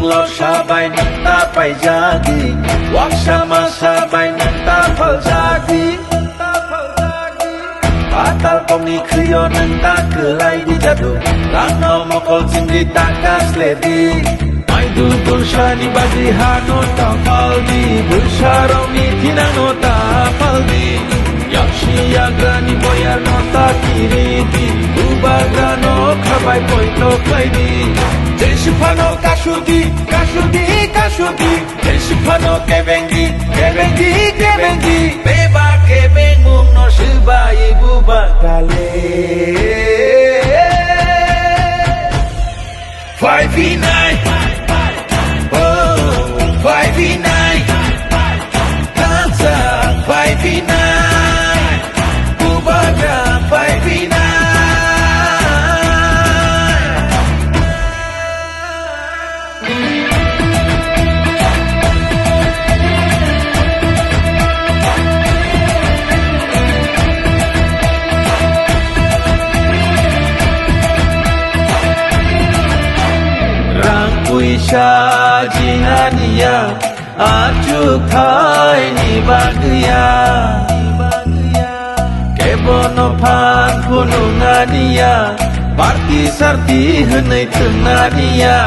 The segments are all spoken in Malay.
Lo sabay nang tapay jagi Wag sama sabay nang tapal jagi Patal kong ni kriyo nang takelay di jadu Lano mokol sindi takas ledi May dudul siya ni bagi hano tapal di Bersarong ni tinano tapal di Yakshi yagrani boyar no takiri di Ubagano kabay poito klay di Deshipano kashudi, kashudi, kashudi Deshipano kebengi, kebengi, kebengi Beba kebeng mung no shiba ibu bakale 5v9 Oh, 5v9 Dansa 5v9 Bubaga 5v9 Puisha jinania ajuk thai ni bagya kebono phan punungania parti sarti henai tengania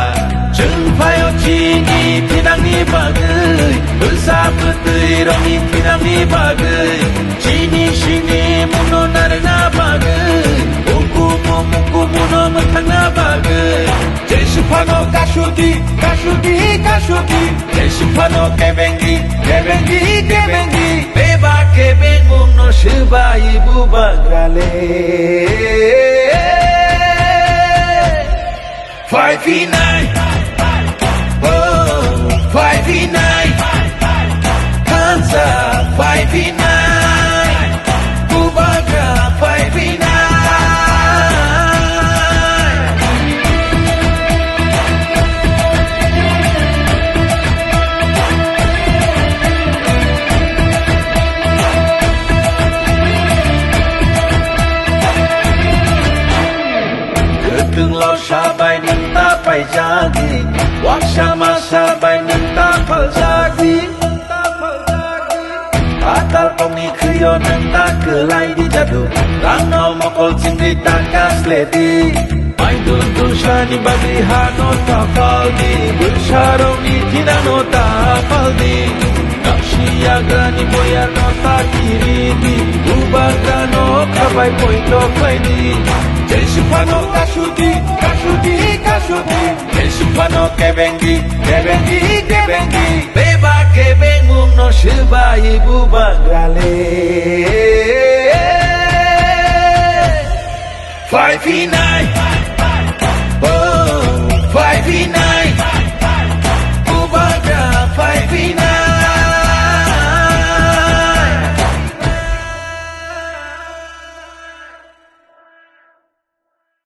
jeng phayo chini pinang ni bagai besar petui rongi pinang ni bagai chini sini muno narna bagai muku muno mentang bagai Deshipano kashudi, kashudi, kashudi Deshipano kebengi, kebengi, kebengi Beba kebeng mung no shiba ibu bagale 5v9 Oh, 5v9 Kansa 5v9 Bubaga 5v9 Từng lo sabay nang tapay jagi Wag sama sabay nang tapal jagi Patal kong ni kriyo nang takelay di jadu Rano mokol sindi takas ledi May dudul siya ni bagi hano tapal di Bersarong ni tinano tapal di Yakshi yagrani boyar no takiri di Ubagano kabay poito klay di Deshipano kashudi, kashudi, kashudi Deshipano kebengi, kebengi, kebengi Beba kebeng mung no shiba ibu bagale 5v9